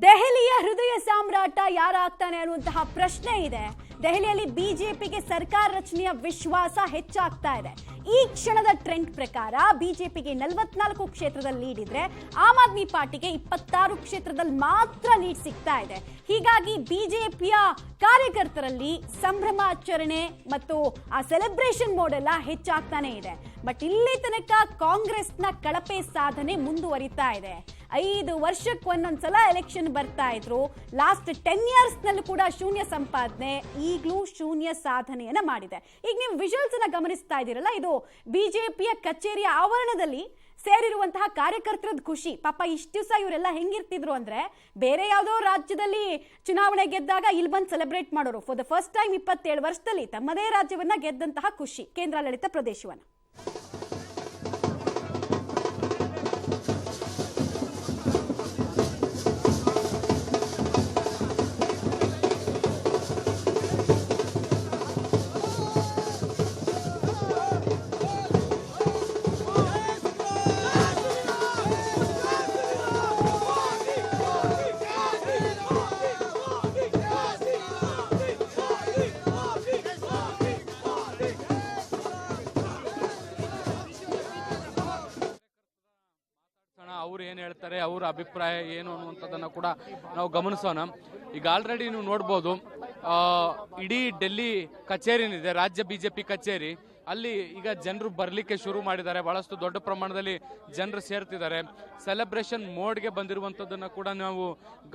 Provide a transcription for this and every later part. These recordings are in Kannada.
ದೆಹಲಿಯ ಹೃದಯ ಸಾಮ್ರಾಟ ಯಾರಾಗ್ತಾನೆ ಅನ್ನುವಂತಹ ಪ್ರಶ್ನೆ ಇದೆ. ದೆಹಲಿಯಲ್ಲಿ ಬಿಜೆಪಿಗೆ ಸರ್ಕಾರ ರಚನೆಯ ವಿಶ್ವಾಸ ಹೆಚ್ಚಾಗ್ತಾ ಇದೆ. ಈ ಕ್ಷಣದ ಟ್ರೆಂಡ್ ಪ್ರಕಾರ ಬಿಜೆಪಿಗೆ 44 ಕ್ಷೇತ್ರದಲ್ಲಿ ಲೀಡ್ ಇದ್ರೆ ಆಮ್ ಆದ್ಮಿ ಪಾರ್ಟಿಗೆ 26 ಕ್ಷೇತ್ರದಲ್ಲಿ ಮಾತ್ರ ಲೀಡ್ ಸಿಗ್ತಾ ಇದೆ. ಹೀಗಾಗಿ ಬಿಜೆಪಿಯ ಕಾರ್ಯಕರ್ತರಲ್ಲಿ ಸಂಭ್ರಮಾಚರಣೆ ಮತ್ತು ಆ ಸೆಲೆಬ್ರೇಷನ್ ಮೋಡ್ ಎಲ್ಲ ಹೆಚ್ಚಾಗ್ತಾನೆ ಇದೆ. ಬಟ್ ಇಲ್ಲಿ ತನಕ ಕಾಂಗ್ರೆಸ್ನ ಕಳಪೆ ಸಾಧನೆ ಮುಂದುವರಿತಾ ಇದೆ. 5 ವರ್ಷಕ್ಕೆ ಒಂದೊಂದ್ಸಲ ಎಲೆಕ್ಷನ್ ಬರ್ತಾ ಇದ್ರು. ಲಾಸ್ಟ್ 10 years ನಲ್ಲೂ ಕೂಡ ಶೂನ್ಯ ಸಂಪಾದನೆ, ಈಗಲೂ ಶೂನ್ಯ ಸಾಧನೆಯನ್ನ ಮಾಡಿದೆ. ಈಗ ನೀವು ವಿಜುವಲ್ಸ್ ಅನ್ನ ಗಮನಿಸ್ತಾ ಇದ್ದೀರಲ್ಲ, ಇದು ಬಿಜೆಪಿಯ ಕಚೇರಿಯ ಆವರಣದಲ್ಲಿ ಸೇರಿರುವಂತಹ ಕಾರ್ಯಕರ್ತರದ ಖುಷಿ. ಪಾಪ ಇಷ್ಟು ದಿವಸ ಇವರೆಲ್ಲ ಹೆಂಗಿರ್ತಿದ್ರು ಅಂದ್ರೆ, ಬೇರೆ ಯಾವುದೋ ರಾಜ್ಯದಲ್ಲಿ ಚುನಾವಣೆ ಗೆದ್ದಾಗ ಇಲ್ಲಿ ಬಂದು ಸೆಲೆಬ್ರೇಟ್ ಮಾಡೋರು. ಫಾರ್ ದ ಫಸ್ಟ್ ಟೈಮ್ 27 ವರ್ಷದಲ್ಲಿ ತಮ್ಮದೇ ರಾಜ್ಯವನ್ನ ಗೆದ್ದಂತಹ ಖುಷಿ, ಕೇಂದ್ರಾಡಳಿತ ಪ್ರದೇಶವನ್ನ. ಅವ್ರು ಏನು ಹೇಳ್ತಾರೆ, ಅವ್ರ ಅಭಿಪ್ರಾಯ ಏನು ಅನ್ನುವಂಥದ್ದನ್ನು ಕೂಡ ನಾವು ಗಮನಿಸೋಣ. ಈಗ ಆಲ್ರೆಡಿ ನೀವು ನೋಡ್ಬೋದು, ಇಡೀ ಡೆಲ್ಲಿ ಕಚೇರಿ ಏನಿದೆ, ರಾಜ್ಯ ಬಿಜೆಪಿ ಕಚೇರಿ, ಅಲ್ಲಿ ಈಗ ಜನರು ಬರಲಿಕ್ಕೆ ಶುರು ಮಾಡಿದ್ದಾರೆ. ಬಹಳಷ್ಟು ದೊಡ್ಡ ಪ್ರಮಾಣದಲ್ಲಿ ಜನರು ಸೇರ್ತಿದ್ದಾರೆ. ಸೆಲೆಬ್ರೇಷನ್ ಮೋಡ್ಗೆ ಬಂದಿರುವಂಥದ್ದನ್ನು ಕೂಡ ನಾವು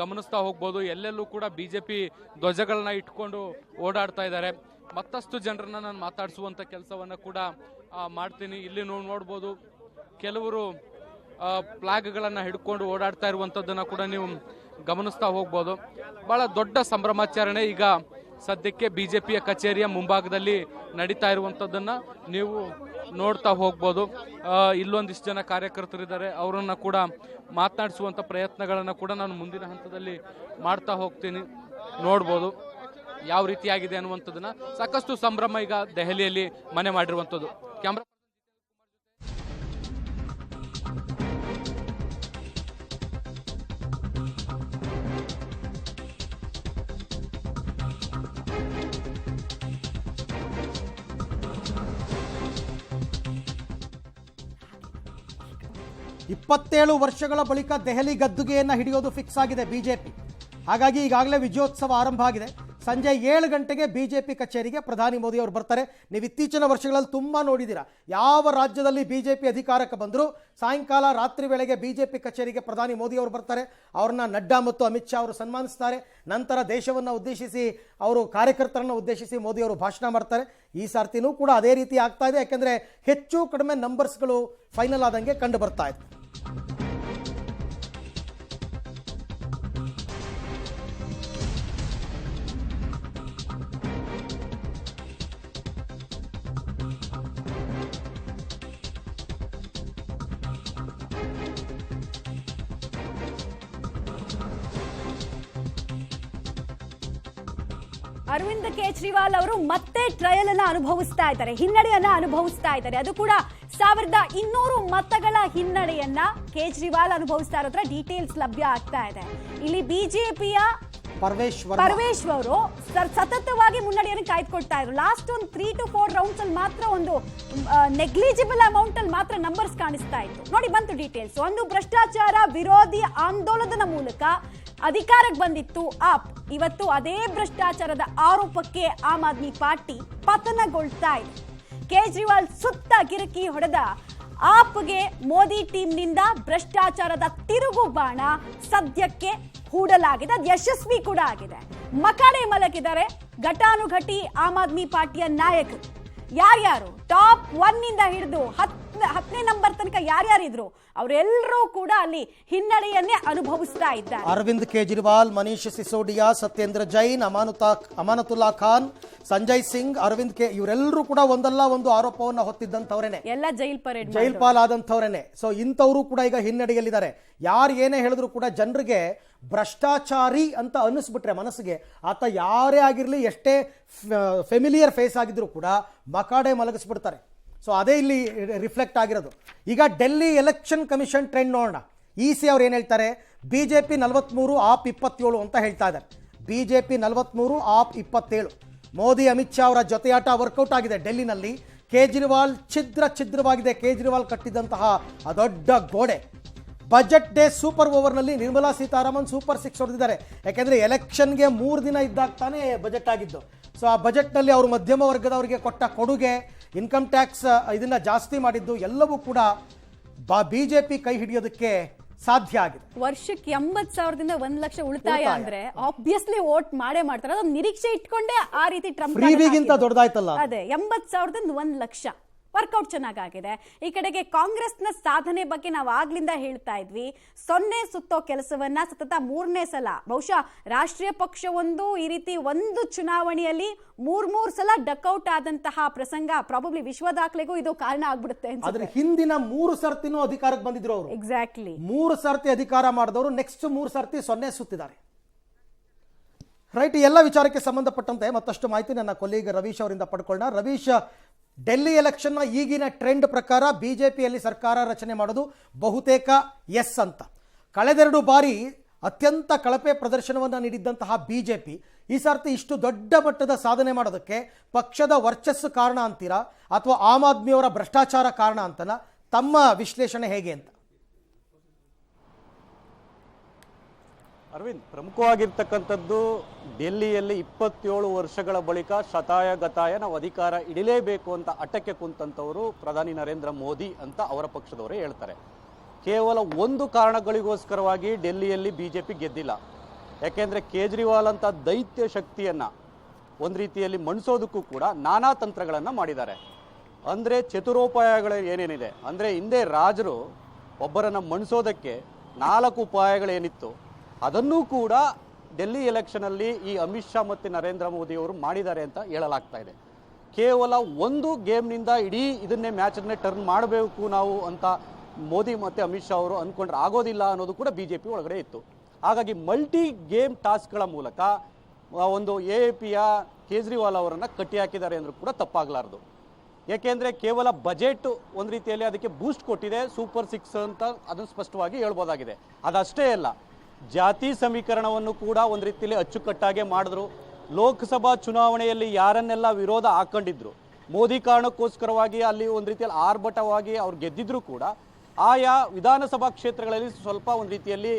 ಗಮನಿಸ್ತಾ ಹೋಗ್ಬೋದು. ಎಲ್ಲೆಲ್ಲೂ ಕೂಡ ಬಿಜೆಪಿ ಧ್ವಜಗಳನ್ನ ಇಟ್ಕೊಂಡು ಓಡಾಡ್ತಾ ಇದ್ದಾರೆ. ಮತ್ತಷ್ಟು ಜನರನ್ನ ನಾನು ಮಾತಾಡಿಸುವಂಥ ಕೆಲಸವನ್ನು ಕೂಡ ಮಾಡ್ತೀನಿ. ಇಲ್ಲಿ ನೋಡ್ಬೋದು, ಕೆಲವರು ಫ್ಲಾಗ್ಗಳನ್ನು ಹಿಡ್ಕೊಂಡು ಓಡಾಡ್ತಾ ಇರುವಂಥದ್ದನ್ನು ಕೂಡ ನೀವು ಗಮನಿಸ್ತಾ ಹೋಗ್ಬೋದು. ಬಹಳ ದೊಡ್ಡ ಸಂಭ್ರಮಾಚರಣೆ ಈಗ ಸದ್ಯಕ್ಕೆ ಬಿಜೆಪಿಯ ಕಚೇರಿಯ ಮುಂಭಾಗದಲ್ಲಿ ನಡೀತಾ ಇರುವಂಥದ್ದನ್ನು ನೀವು ನೋಡ್ತಾ ಹೋಗ್ಬೋದು. ಇಲ್ಲೊಂದಿಷ್ಟು ಜನ ಕಾರ್ಯಕರ್ತರಿದ್ದಾರೆ, ಅವರನ್ನು ಕೂಡ ಮಾತನಾಡಿಸುವಂಥ ಪ್ರಯತ್ನಗಳನ್ನು ಕೂಡ ನಾನು ಮುಂದಿನ ಹಂತದಲ್ಲಿ ಮಾಡ್ತಾ ಹೋಗ್ತೀನಿ. ನೋಡ್ಬೋದು ಯಾವ ರೀತಿಯಾಗಿದೆ ಅನ್ನುವಂಥದ್ದನ್ನು. ಸಾಕಷ್ಟು ಸಂಭ್ರಮ ಈಗ ದೆಹಲಿಯಲ್ಲಿ ಮನೆ ಮಾಡಿರುವಂಥದ್ದು. ಕ್ಯಾಮ್ರಾ 27 ವರ್ಷಗಳ ಬಳಿಕ ದೆಹಲಿ ಗದ್ದುಗೆಯನ್ನು ಹಿಡಿಯೋದು ಫಿಕ್ಸ್ ಆಗಿದೆ ಬಿಜೆಪಿ. ಹಾಗಾಗಿ ಈಗಾಗಲೇ ವಿಜಯೋತ್ಸವ ಆರಂಭ ಆಗಿದೆ. ಸಂಜೆ 7 ಗಂಟೆಗೆ ಬಿಜೆಪಿ ಕಚೇರಿಗೆ ಪ್ರಧಾನಿ ಮೋದಿ ಅವರು ಬರ್ತಾರೆ. ನೀವು ಇತ್ತೀಚಿನ ವರ್ಷಗಳಲ್ಲಿ ತುಂಬ ನೋಡಿದ್ದೀರಾ, ಯಾವ ರಾಜ್ಯದಲ್ಲಿ ಬಿಜೆಪಿ ಅಧಿಕಾರಕ್ಕೆ ಬಂದರೂ ಸಾಯಂಕಾಲ ರಾತ್ರಿ ವೇಳೆಗೆ ಬಿಜೆಪಿ ಕಚೇರಿಗೆ ಪ್ರಧಾನಿ ಮೋದಿ ಅವರು ಬರ್ತಾರೆ. ಅವ್ರನ್ನ ನಡ್ಡಾ ಮತ್ತು ಅಮಿತ್ ಶಾ ಅವರು ಸನ್ಮಾನಿಸ್ತಾರೆ. ನಂತರ ದೇಶವನ್ನು ಉದ್ದೇಶಿಸಿ, ಅವರು ಕಾರ್ಯಕರ್ತರನ್ನು ಉದ್ದೇಶಿಸಿ ಮೋದಿ ಅವರು ಭಾಷಣ ಮಾಡ್ತಾರೆ. ಈ ಸಾರ್ತಿನೂ ಕೂಡ ಅದೇ ರೀತಿ ಆಗ್ತಾ ಇದೆ. ಯಾಕೆಂದರೆ ಹೆಚ್ಚು ಕಡಿಮೆ ನಂಬರ್ಸ್ಗಳು ಫೈನಲ್ ಆದಂಗೆ ಕಂಡು ಬರ್ತಾ ಇದೆ. ಅರವಿಂದ್ ಕೇಜ್ರಿವಾಲ್ ಅವರು ಮತ್ತೆ ಟ್ರಯಲ್ ಅನ್ನ ಅನುಭವಿಸ್ತಾ ಇದ್ದಾರೆ, ಹಿನ್ನಡೆಯನ್ನ ಅನುಭವಿಸ್ತಾ ಇದ್ದಾರೆ. ಅದು ಕೂಡ 1200 ಮತಗಳ ಹಿನ್ನಡೆಯನ್ನ ಕೇಜ್ರಿವಾಲ್ ಅನುಭವಿಸ್ತಾ ಇರೋದ್ರ ಡೀಟೇಲ್ಸ್ ಲಭ್ಯ ಆಗ್ತಾ ಇದೆ. ಇಲ್ಲಿ ಬಿಜೆಪಿಯ ಪರ್ವೇಶ್ ಅವರು ಸತತವಾಗಿ ಮುನ್ನಡೆಯನ್ನು ಕಾಯ್ದುಕೊಳ್ತಾ ಇದ್ರು. ಲಾಸ್ಟ್ ಒಂದು 3 to 4 ರೌಂಡ್ಸ್ ಅಲ್ಲಿ ಮಾತ್ರ ಒಂದು ನೆಗ್ಲಿಜಿಬಲ್ ಅಮೌಂಟ್ ಅಲ್ಲಿ ಮಾತ್ರ ನಂಬರ್ಸ್ ಕಾಣಿಸ್ತಾ ಇತ್ತು. ನೋಡಿ ಬಂತು ಡೀಟೇಲ್ಸ್. ಒಂದು ಭ್ರಷ್ಟಾಚಾರ ವಿರೋಧಿ ಆಂದೋಲನದ ಮೂಲಕ ಅಧಿಕಾರಕ್ಕೆ ಬಂದಿತ್ತು ಆಪ್. ಇವತ್ತು ಅದೇ ಭ್ರಷ್ಟಾಚಾರದ ಆರೋಪಕ್ಕೆ ಆಮ್ ಆದ್ಮಿ ಪಾರ್ಟಿ ಪತನಗೊಳ್ತಾ ಇದೆ. ಕೇಜ್ರಿವಾಲ್ ಸುತ್ತ ಗಿರಕಿ ಹೊಡೆದ ಆಪ್ಗೆ ಮೋದಿ ಟೀಮ್ನಿಂದ ಭ್ರಷ್ಟಾಚಾರದ ತಿರುಗು ಬಾಣ ಸದ್ಯಕ್ಕೆ ಹೂಡಲಾಗಿದೆ. ಅದು ಯಶಸ್ವಿ ಕೂಡ ಆಗಿದೆ. ಮಕಾಡೆ ಮಲಗಿದ್ದಾರೆ ಘಟಾನುಘಟಿ ಆಮ್ ಆದ್ಮಿ ಪಾರ್ಟಿಯ ನಾಯಕರು. ಯಾರ್ಯಾರು ಟಾಪ್ 1 ನಿಂದ ಹಿಡಿದು 10ನೇ ನಂಬರ್ ತನಕ ಯಾರ್ಯಾರಿದ್ರು ಅವರೆಲ್ಲರೂ ಕೂಡ ಅಲ್ಲಿ ಹಿನ್ನಡೆಯನ್ನೇ ಅನುಭವಿಸ್ತಾ ಇದ್ದಾರೆ. ಅರವಿಂದ್ ಕೇಜ್ರಿವಾಲ್, ಮನೀಶ್ ಸಿಸೋಡಿಯಾ, ಸತ್ಯೇಂದ್ರ ಜೈನ್, ಅಮಾನತುಲ್ಲಾ ಖಾನ್, ಸಂಜಯ್ ಸಿಂಗ್, ಇವರೆಲ್ಲರೂ ಕೂಡ ಒಂದಲ್ಲ ಒಂದು ಆರೋಪವನ್ನು ಹೊತ್ತಿದ್ದಂಥವ್ರೇನೆ, ಎಲ್ಲ ಜೈಲ್ ಪಾಲ್ ಆದಂಥವ್ರೇನೆ. ಸೊ ಇಂಥವರು ಕೂಡ ಈಗ ಹಿನ್ನಡೆಯಲ್ಲಿದ್ದಾರೆ. ಯಾರು ಏನೇ ಹೇಳಿದ್ರು ಕೂಡ ಜನರಿಗೆ ಭ್ರಷ್ಟಾಚಾರಿ ಅಂತ ಅನ್ನಿಸ್ಬಿಟ್ರೆ ಮನಸ್ಸಿಗೆ, ಆತ ಯಾರೇ ಆಗಿರಲಿ, ಎಷ್ಟೇ ಫೆಮಿಲಿಯರ್ ಫೇಸ್ ಆಗಿದ್ರು ಕೂಡ ಮಕಾಡೆ ಮಲಗಿಸ್ಬಿಡ್ತಾರೆ. ಸೊ ಅದೇ ಇಲ್ಲಿ ರಿಫ್ಲೆಕ್ಟ್ ಆಗಿರೋದು. ಈಗ ಡೆಲ್ಲಿ ಎಲೆಕ್ಷನ್ ಕಮಿಷನ್ ಟ್ರೆಂಡ್ ನೋಡೋಣ. ಇಸಿ ಅವ್ರು ಏನು ಹೇಳ್ತಾರೆ, ಬಿಜೆಪಿ 43, ಆಪ್ 27 ಅಂತ ಹೇಳ್ತಾ ಇದ್ದಾರೆ. ಬಿಜೆಪಿ 43, ಆಪ್ 27. ಮೋದಿ ಅಮಿತ್ ಶಾ ಅವರ ಜೊತೆಯಾಟ ವರ್ಕೌಟ್ ಆಗಿದೆ ಡೆಲ್ಲಿನಲ್ಲಿ. ಕೇಜ್ರಿವಾಲ್ ಛಿದ್ರವಾಗಿದೆ. ಕೇಜ್ರಿವಾಲ್ ಕಟ್ಟಿದಂತಹ ಆ ದೊಡ್ಡ ಗೋಡೆ. ಬಜೆಟ್ ಡೇ ಸೂಪರ್ ಓವರ್ನಲ್ಲಿ ನಿರ್ಮಲಾ ಸೀತಾರಾಮನ್ ಸೂಪರ್ 6 ಹೊಡೆದಿದ್ದಾರೆ. ಯಾಕೆಂದರೆ ಎಲೆಕ್ಷನ್ಗೆ 3 ದಿನ ಇದ್ದಾಗ ತಾನೇ ಬಜೆಟ್ ಆಗಿದ್ದು. ಸೊ ಆ ಬಜೆಟ್ನಲ್ಲಿ ಅವರು ಮಧ್ಯಮ ವರ್ಗದವರಿಗೆ ಕೊಟ್ಟ ಕೊಡುಗೆ, ಇನ್ಕಮ್ ಟ್ಯಾಕ್ಸ್ ಇದನ್ನು ಜಾಸ್ತಿ ಮಾಡಿದ್ದು ಎಲ್ಲವೂ ಕೂಡ ಬಿಜೆಪಿ ಕೈ ಹಿಡಿಯೋದಕ್ಕೆ ಸಾಧ್ಯ ಆಗಿದೆ. ವರ್ಷಕ್ಕೆ 80,000ದಿಂದ 1 ಲಕ್ಷ ಉಳಿತಾಯ ಅಂದ್ರೆ ಆಬ್ವಿಯಸ್ಲಿ ವೋಟ್ ಮಾಡೇ ಮಾಡ್ತಾರೆ. ಅದೊಂದು ನಿರೀಕ್ಷೆ ಇಟ್ಕೊಂಡೆ ಆ ರೀತಿ ಟ್ರಂಪ್ ಫ್ರೀವಿಗಿಂತ ದೊಡ್ಡದಾಯ್ತಲ್ಲ. ಅದೇ 80,000ದಿಂದ 1 ಲಕ್ಷ ವರ್ಕೌಟ್ ಚೆನ್ನಾಗಿದೆ. ಈ ಕಡೆಗೆ ಕಾಂಗ್ರೆಸ್ನ ಸಾಧನೆ ಬಗ್ಗೆ ನಾವು ಆಗ್ಲಿಂದ ಹೇಳ್ತಾ ಇದ್ವಿ. 0 ಸುತ್ತೋ ಕೆಲಸವನ್ನ ಸತತ 3ನೇ ಸಲ, ಬಹುಶಃ ರಾಷ್ಟ್ರೀಯ ಪಕ್ಷವೊಂದು ಈ ರೀತಿ ಒಂದು ಚುನಾವಣೆಯಲ್ಲಿ 3 ಸಲ ಡಕ್ಔಟ್ ಆದಂತಹ ಪ್ರಸಂಗ ಪ್ರಾಬಬ್ಲಿ ವಿಶ್ವ ದಾಖಲೆಗೂ ಇದು ಕಾರಣ ಆಗ್ಬಿಡುತ್ತೆ. ಆದ್ರೆ ಹಿಂದಿನ 3 ಸರ್ತಿನೂ ಅಧಿಕಾರಕ್ಕೆ ಬಂದಿದ್ರು ಅವರು. ಎಕ್ಸಾಕ್ಟ್ಲಿ 3 ಸರ್ತಿ ಅಧಿಕಾರ ಮಾಡಿದವರು ನೆಕ್ಸ್ಟ್ 3 ಸರ್ತಿ 0 ಸುತ್ತಿದ್ದಾರೆ. ರೈಟ್. ಎಲ್ಲ ವಿಚಾರಕ್ಕೆ ಸಂಬಂಧಪಟ್ಟಂತೆ ಮತ್ತಷ್ಟು ಮಾಹಿತಿ ನನ್ನ ಕೊಲೀಗ್ ರವೀಶ್ ಅವರಿಂದ ಪಡ್ಕೊಳ್ಳೋಣ. ರವೀಶ್, ಡೆಲ್ಲಿ ಎಲೆಕ್ಷನ್ನ ಈಗಿನ ಟ್ರೆಂಡ್ ಪ್ರಕಾರ ಬಿಜೆಪಿಯಲ್ಲಿ ಸರ್ಕಾರ ರಚನೆ ಮಾಡೋದು ಬಹುತೇಕ ಎಸ್ ಅಂತ. ಕಳೆದೆರಡು ಬಾರಿ ಅತ್ಯಂತ ಕಳಪೆ ಪ್ರದರ್ಶನವನ್ನು ನೀಡಿದ್ದಂತಹ ಬಿಜೆಪಿ ಈ ಸರ್ತಿ ಇಷ್ಟು ದೊಡ್ಡ ಮಟ್ಟದ ಸಾಧನೆ ಮಾಡೋದಕ್ಕೆ ಪಕ್ಷದ ವರ್ಚಸ್ಸು ಕಾರಣ ಅಂತೀರಾ ಅಥವಾ ಆಮ್ ಆದ್ಮಿಯವರ ಭ್ರಷ್ಟಾಚಾರ ಕಾರಣ ಅಂತನ? ತಮ್ಮ ವಿಶ್ಲೇಷಣೆ ಹೇಗೆ ಅಂತ? ಅರವಿಂದ್, ಪ್ರಮುಖವಾಗಿರ್ತಕ್ಕಂಥದ್ದು ಡೆಲ್ಲಿಯಲ್ಲಿ 27 ವರ್ಷಗಳ ಬಳಿಕ ಶತಾಯಗತಾಯ ನಾವು ಅಧಿಕಾರ ಹಿಡಿಲೇಬೇಕು ಅಂತ ಅಟ್ಟಕ್ಕೆ ಕುಂತಂಥವರು ಪ್ರಧಾನಿ ನರೇಂದ್ರ ಮೋದಿ ಅಂತ ಅವರ ಪಕ್ಷದವರೇ ಹೇಳ್ತಾರೆ. ಕೇವಲ ಒಂದು ಕಾರಣಗಳಿಗೋಸ್ಕರವಾಗಿ ಡೆಲ್ಲಿಯಲ್ಲಿ ಬಿಜೆಪಿ ಗೆದ್ದಿಲ್ಲ. ಯಾಕೆಂದರೆ ಕೇಜ್ರಿವಾಲ್ ಅಂತ ದೈತ್ಯ ಶಕ್ತಿಯನ್ನು ಒಂದು ರೀತಿಯಲ್ಲಿ ಮಣಿಸೋದಕ್ಕೂ ಕೂಡ ನಾನಾ ತಂತ್ರಗಳನ್ನು ಮಾಡಿದ್ದಾರೆ. ಅಂದರೆ ಚತುರೋಪಾಯಗಳು ಏನೇನಿದೆ ಅಂದರೆ, ಹಿಂದೆ ರಾಜರು ಒಬ್ಬರನ್ನು ಮಣಿಸೋದಕ್ಕೆ 4 ಉಪಾಯಗಳೇನಿತ್ತು ಅದನ್ನೂ ಕೂಡ ಡೆಲ್ಲಿ ಎಲೆಕ್ಷನಲ್ಲಿ ಈ ಅಮಿತ್ ಶಾ ಮತ್ತು ನರೇಂದ್ರ ಮೋದಿಯವರು ಮಾಡಿದ್ದಾರೆ ಅಂತ ಹೇಳಲಾಗ್ತಾ ಇದೆ. ಕೇವಲ ಒಂದು ಗೇಮ್ನಿಂದ ಇಡೀ ಇದನ್ನೇ ಮ್ಯಾಚನ್ನೇ ಟರ್ನ್ ಮಾಡಬೇಕು ನಾವು ಅಂತ ಮೋದಿ ಮತ್ತು ಅಮಿತ್ ಶಾ ಅವರು ಅಂದ್ಕೊಂಡ್ರೆ ಆಗೋದಿಲ್ಲ ಅನ್ನೋದು ಕೂಡ ಬಿ ಜೆ ಪಿ ಒಳಗಡೆ ಇತ್ತು. ಹಾಗಾಗಿ ಮಲ್ಟಿ ಗೇಮ್ ಟಾಸ್ಕ್ಗಳ ಮೂಲಕ ಒಂದು AAPಯ ಕೇಜ್ರಿವಾಲ್ ಅವರನ್ನು ಕಟ್ಟಿ ಹಾಕಿದ್ದಾರೆ ಅಂದರೂ ಕೂಡ ತಪ್ಪಾಗಲಾರದು. ಯಾಕೆಂದರೆ ಕೇವಲ ಬಜೆಟ್ ಒಂದು ರೀತಿಯಲ್ಲಿ ಅದಕ್ಕೆ ಬೂಸ್ಟ್ ಕೊಟ್ಟಿದೆ, ಸೂಪರ್ 6 ಅಂತ ಅದನ್ನು ಸ್ಪಷ್ಟವಾಗಿ ಹೇಳ್ಬೋದಾಗಿದೆ. ಅದಷ್ಟೇ ಅಲ್ಲ, ಜಾತಿ ಸಮೀಕರಣವನ್ನು ಕೂಡ ಒಂದು ರೀತಿಯಲ್ಲಿ ಅಚ್ಚುಕಟ್ಟಾಗೆ ಮಾಡಿದ್ರು. ಲೋಕಸಭಾ ಚುನಾವಣೆಯಲ್ಲಿ ಯಾರನ್ನೆಲ್ಲ ವಿರೋಧ ಹಾಕೊಂಡಿದ್ರು, ಮೋದಿ ಕಾರಣಕ್ಕೋಸ್ಕರವಾಗಿ ಅಲ್ಲಿ ಒಂದು ರೀತಿಯಲ್ಲಿ ಆರ್ಭಟವಾಗಿ ಅವ್ರು ಗೆದ್ದಿದ್ರು ಕೂಡ ಆಯಾ ವಿಧಾನಸಭಾ ಕ್ಷೇತ್ರಗಳಲ್ಲಿ ಸ್ವಲ್ಪ ಒಂದು ರೀತಿಯಲ್ಲಿ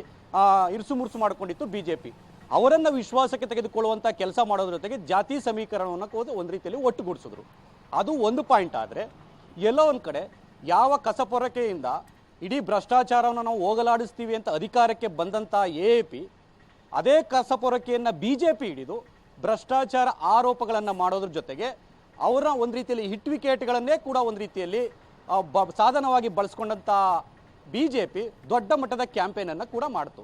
ಇರುಸು ಮುರುಸು ಮಾಡಿಕೊಂಡಿತ್ತು ಬಿಜೆಪಿ. ಅವರನ್ನು ವಿಶ್ವಾಸಕ್ಕೆ ತೆಗೆದುಕೊಳ್ಳುವಂಥ ಕೆಲಸ ಮಾಡೋದ್ರ ಜೊತೆಗೆ ಜಾತಿ ಸಮೀಕರಣವನ್ನು ಒಂದು ರೀತಿಯಲ್ಲಿ ಒಟ್ಟುಗೂಡಿಸಿದ್ರು. ಅದು ಒಂದು ಪಾಯಿಂಟ್. ಆದರೆ ಎಲ್ಲೋ ಒಂದು ಕಡೆ ಯಾವ ಕಸಪೊರಕೆಯಿಂದ ಇಡೀ ಭ್ರಷ್ಟಾಚಾರವನ್ನು ನಾವು ಹೋಗಲಾಡಿಸ್ತೀವಿ ಅಂತ ಅಧಿಕಾರಕ್ಕೆ ಬಂದಂಥ AAP ಅದೇ ಕಸಪೊರಕೆಯನ್ನು BJP ಹಿಡಿದು ಭ್ರಷ್ಟಾಚಾರ ಆರೋಪಗಳನ್ನು ಮಾಡೋದ್ರ ಜೊತೆಗೆ ಅವರ ಒಂದು ರೀತಿಯಲ್ಲಿ ಹಿಟ್ ವಿಕೆಟ್ಗಳನ್ನೇ ಕೂಡ ಒಂದು ರೀತಿಯಲ್ಲಿ ಸಾಧನವಾಗಿ ಬಳಸ್ಕೊಂಡಂಥ BJP ದೊಡ್ಡ ಮಟ್ಟದ ಕ್ಯಾಂಪೇನನ್ನು ಕೂಡ ಮಾಡ್ತು.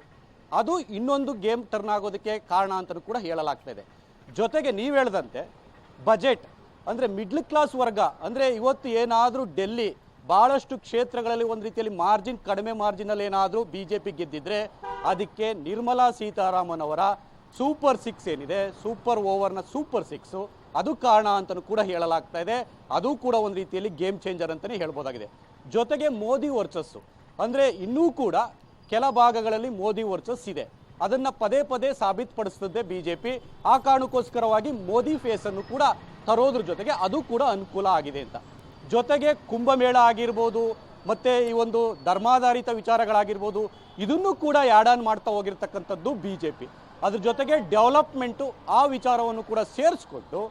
ಅದು ಇನ್ನೊಂದು ಗೇಮ್ ಟರ್ನ್ ಆಗೋದಕ್ಕೆ ಕಾರಣ ಅಂತಲೂ ಕೂಡ ಹೇಳಲಾಗ್ತಾ ಇದೆ. ಜೊತೆಗೆ ನೀವು ಹೇಳ್ದಂತೆ ಬಜೆಟ್ ಅಂದರೆ ಮಿಡ್ಲ್ ಕ್ಲಾಸ್ ವರ್ಗ, ಅಂದರೆ ಇವತ್ತು ಏನಾದರೂ ಡೆಲ್ಲಿ ಭಾಳಷ್ಟು ಕ್ಷೇತ್ರಗಳಲ್ಲಿ ಒಂದು ರೀತಿಯಲ್ಲಿ ಕಡಿಮೆ ಮಾರ್ಜಿನಲ್ಲಿ ಏನಾದರೂ BJP ಗೆದ್ದಿದ್ರೆ ಅದಕ್ಕೆ ನಿರ್ಮಲಾ ಸೀತಾರಾಮನ್ ಅವರ ಸೂಪರ್ 6 ಏನಿದೆ, ಸೂಪರ್ ಓವರ್ನ ಸೂಪರ್ 6 ಅದು ಕಾರಣ ಅಂತಲೂ ಕೂಡ ಹೇಳಲಾಗ್ತಾ ಇದೆ. ಅದು ಕೂಡ ಒಂದು ರೀತಿಯಲ್ಲಿ ಗೇಮ್ ಚೇಂಜರ್ ಅಂತಲೇ ಹೇಳ್ಬೋದಾಗಿದೆ. ಜೊತೆಗೆ ಮೋದಿ ವರ್ಚಸ್ಸು, ಅಂದರೆ ಇನ್ನೂ ಕೂಡ ಕೆಲ ಭಾಗಗಳಲ್ಲಿ ಮೋದಿ ವರ್ಚಸ್ ಇದೆ. ಅದನ್ನು ಪದೇ ಪದೇ ಸಾಬೀತುಪಡಿಸ್ತದೆ BJP. ಆ ಕಾರಣಕ್ಕೋಸ್ಕರವಾಗಿ ಮೋದಿ ಫೇಸನ್ನು ಕೂಡ ತರೋದ್ರ ಜೊತೆಗೆ ಅದು ಕೂಡ ಅನುಕೂಲ ಆಗಿದೆ ಅಂತ. ಜೊತೆಗೆ ಕುಂಭಮೇಳ ಆಗಿರ್ಬೋದು, ಮತ್ತು ಈ ಒಂದು ಧರ್ಮಾಧಾರಿತ ವಿಚಾರಗಳಾಗಿರ್ಬೋದು, ಇದನ್ನು ಕೂಡ ಆ್ಯಡ್ ಆನ್ ಮಾಡ್ತಾ ಹೋಗಿರ್ತಕ್ಕಂಥದ್ದು BJP. ಅದ್ರ ಜೊತೆಗೆ ಡೆವಲಪ್ಮೆಂಟು ಆ ವಿಚಾರವನ್ನು ಕೂಡ ಸೇರಿಸ್ಕೊಂಡು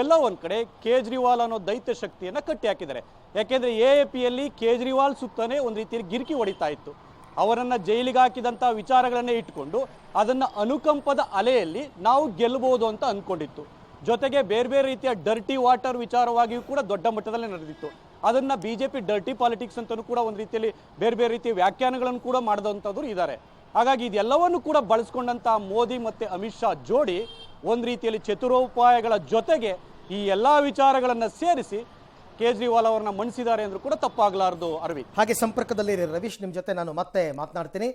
ಎಲ್ಲ ಒಂದು ಕಡೆ ಕೇಜ್ರಿವಾಲ್ ಅನ್ನೋ ದೈತ್ಯ ಶಕ್ತಿಯನ್ನು ಕಟ್ಟಿ ಹಾಕಿದ್ದಾರೆ. ಯಾಕೆಂದರೆ AAPಯಲ್ಲಿ ಕೇಜ್ರಿವಾಲ್ ಸುತ್ತನೇ ಒಂದು ರೀತಿಯಲ್ಲಿ ಗಿರ್ಕಿ ಹೊಡಿತಾ ಇತ್ತು. ಅವರನ್ನು ಜೈಲಿಗೆ ಹಾಕಿದಂಥ ವಿಚಾರಗಳನ್ನೇ ಇಟ್ಕೊಂಡು ಅದನ್ನು ಅನುಕಂಪದ ಅಲೆಯಲ್ಲಿ ನಾವು ಗೆಲ್ಲಬಹುದು ಅಂತ ಅಂದ್ಕೊಂಡಿತ್ತು. ಜೊತೆಗೆ ಬೇರೆ ಬೇರೆ ರೀತಿಯ ಡರ್ಟಿ ವಾಟರ್ ವಿಚಾರವಾಗಿಯೂ ಕೂಡ ದೊಡ್ಡ ಮಟ್ಟದಲ್ಲಿ ನಡೆದಿತ್ತು. ಅದನ್ನು BJP ಡರ್ಟಿ ಪಾಲಿಟಿಕ್ಸ್ ಅಂತಲೂ ಕೂಡ ಒಂದು ರೀತಿಯಲ್ಲಿ ಬೇರೆ ಬೇರೆ ರೀತಿಯ ವ್ಯಾಖ್ಯಾನಗಳನ್ನು ಕೂಡ ಮಾಡಿದಂಥವ್ರು ಇದ್ದಾರೆ. ಹಾಗಾಗಿ ಇದೆಲ್ಲವನ್ನು ಕೂಡ ಬಳಸ್ಕೊಂಡಂಥ ಮೋದಿ ಮತ್ತು ಅಮಿತ್ ಶಾ ಜೋಡಿ ಒಂದು ರೀತಿಯಲ್ಲಿ ಚತುರೋಪಾಯಗಳ ಜೊತೆಗೆ ಈ ಎಲ್ಲ ವಿಚಾರಗಳನ್ನು ಸೇರಿಸಿ ಕೇಜ್ರಿವಾಲ್ ಅವರನ್ನ ಮಣಿಸಿದ್ದಾರೆ ಅಂದ್ರೂ ಕೂಡ ತಪ್ಪಾಗಲಾರದು. ಅರವಿಂದ್, ಹಾಗೆ ಸಂಪರ್ಕದಲ್ಲಿ ರವೀಶ್, ನಿಮ್ಮ ಜೊತೆ ನಾನು ಮತ್ತೆ ಮಾತನಾಡ್ತೀನಿ.